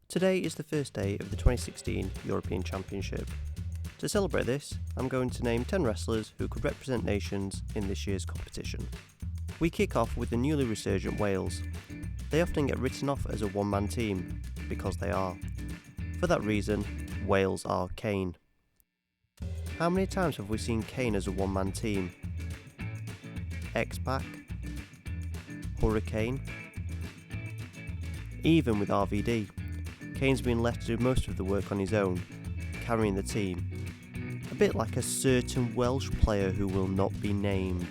Today is the first day of the 2016 European Championship. To celebrate this, I'm going to name 10 wrestlers who could represent nations in this year's competition. We kick off with the newly resurgent Wales. They often get written off as a one-man team, because they are. For that reason, Wales are Kane. How many times have we seen Kane as a one-man team? X-Pac? Hurricane? Even with RVD, Kane's been left to do most of the work on his own, carrying the team. A bit like a certain Welsh player who will not be named.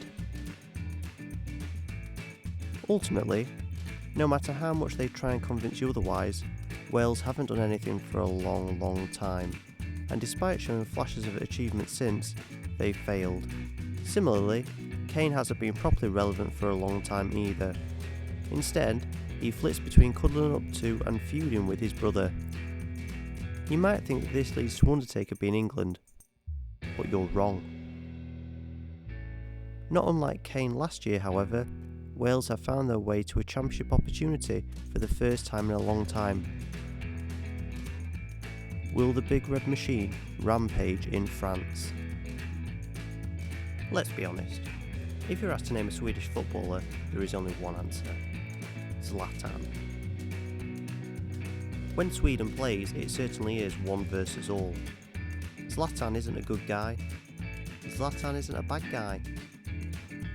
Ultimately, no matter how much they try and convince you otherwise, Wales haven't done anything for a long time, and despite showing flashes of achievement since, they've failed. Similarly, Kane hasn't been properly relevant for a long time either. Instead, he flits between cuddling up to and feuding with his brother. You might think that this leads to Undertaker being England, but you're wrong. Not unlike Kane last year, however, Wales have found their way to a championship opportunity for the first time in a long time. Will the Big Red Machine rampage in France? Let's be honest, if you're asked to name a Swedish footballer, there is only one answer: Zlatan. When Sweden plays, it certainly is one versus all. Zlatan isn't a good guy. Zlatan isn't a bad guy.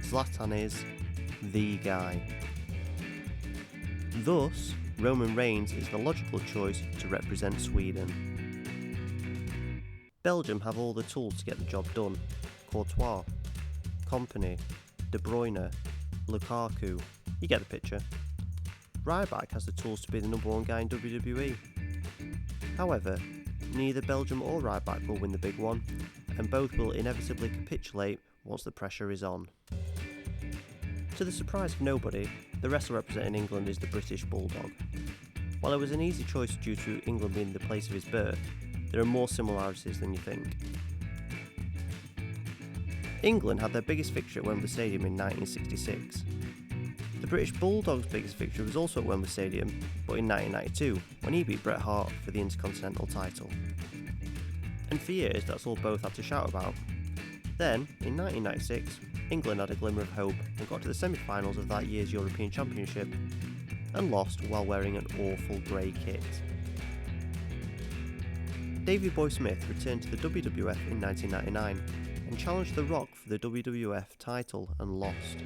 Zlatan is the guy. Thus, Roman Reigns is the logical choice to represent Sweden. Belgium have all the tools to get the job done. Courtois, Kompany, De Bruyne, Lukaku, you get the picture. Ryback has the tools to be the number one guy in WWE. However, neither Belgium or Ryback will win the big one, and both will inevitably capitulate once the pressure is on. To the surprise of nobody, the wrestler representing England is the British Bulldog. While it was an easy choice due to England being the place of his birth, there are more similarities than you think. England had their biggest victory at Wembley Stadium in 1966. The British Bulldog's biggest victory was also at Wembley Stadium, but in 1992, when he beat Bret Hart for the Intercontinental title. And for years, that's all both had to shout about. Then, in 1996, England had a glimmer of hope and got to the semi-finals of that year's European Championship, and lost while wearing an awful grey kit. Davey Boy Smith returned to the WWF in 1999 and challenged The Rock for the WWF title and lost.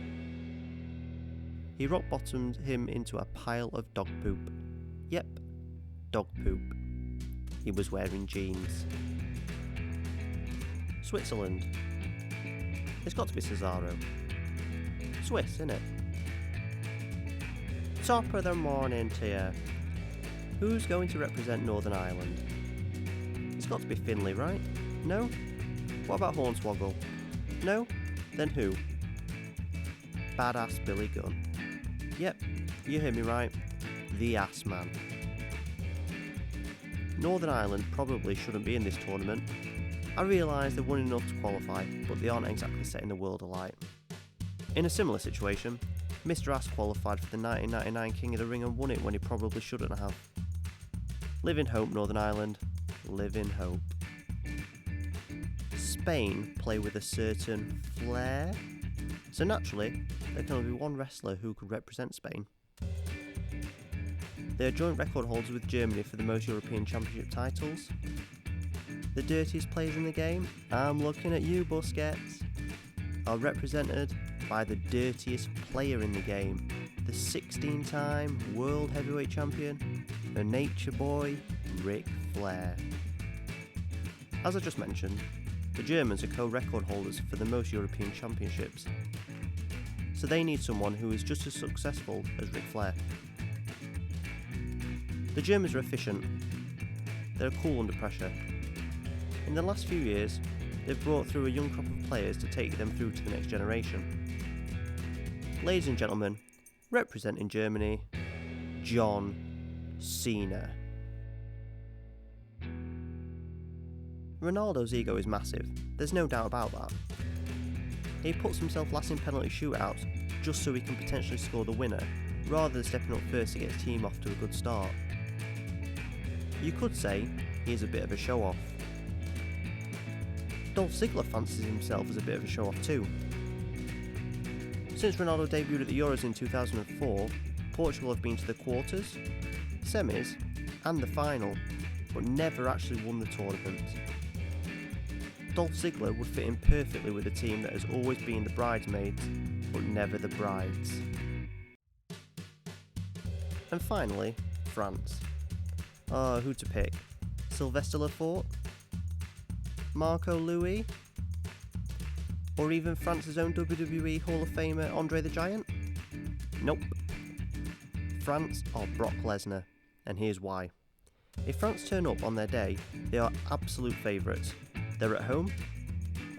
He rock-bottomed him into a pile of dog poop. Yep, dog poop. He was wearing jeans. Switzerland. It's got to be Cesaro. Swiss, innit? Top of the morning to you. Who's going to represent Northern Ireland? It's got to be Finlay, right? No? What about Hornswoggle? No? Then who? Badass Billy Gunn. Yep, you heard me right. The Ass Man. Northern Ireland probably shouldn't be in this tournament. I realise they've won enough to qualify, but they aren't exactly setting the world alight. In a similar situation, Mr. Ass qualified for the 1999 King of the Ring and won it when he probably shouldn't have. Live in hope, Northern Ireland. Live in hope. Spain play with a certain flair, so naturally, there can only be one wrestler who could represent Spain. They are joint record holders with Germany for the most European Championship titles. The dirtiest players in the game, I'm looking at you, Busquets, are represented by the dirtiest player in the game, the 16-time World Heavyweight Champion, the Nature Boy, Ric Flair. As I just mentioned, the Germans are co-record holders for the most European Championships, so they need someone who is just as successful as Ric Flair. The Germans are efficient. They're cool under pressure. In the last few years, they've brought through a young crop of players to take them through to the next generation. Ladies and gentlemen, representing Germany, John Cena. Ronaldo's ego is massive, there's no doubt about that. He puts himself last in penalty shootouts just so he can potentially score the winner, rather than stepping up first to get his team off to a good start. You could say he is a bit of a show-off. Dolph Ziggler fancies himself as a bit of a show-off too. Since Ronaldo debuted at the Euros in 2004, Portugal have been to the quarters, semis and the final, but never actually won the tournament. Dolph Ziggler would fit in perfectly with a team that has always been the bridesmaids, but never the brides. And finally, France. Who to pick? Sylvester Lefort? Marco Louis? Or even France's own WWE Hall of Famer Andre the Giant? Nope. France are Brock Lesnar, and here's why. If France turn up on their day, they are absolute favourites. They're at home,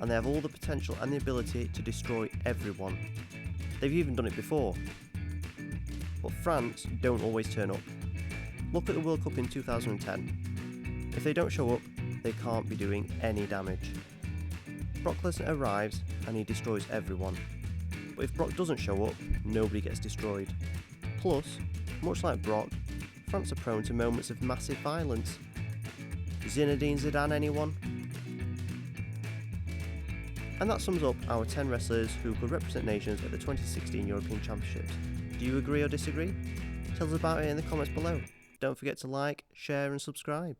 and they have all the potential and the ability to destroy everyone. They've even done it before. But France don't always turn up. Look at the World Cup in 2010. If they don't show up, they can't be doing any damage. Brock Lesnar arrives and he destroys everyone. But if Brock doesn't show up, nobody gets destroyed. Plus, much like Brock, France are prone to moments of massive violence. Zinedine Zidane, anyone? And that sums up our 10 wrestlers who could represent nations at the 2016 European Championships. Do you agree or disagree? Tell us about it in the comments below. Don't forget to like, share and subscribe.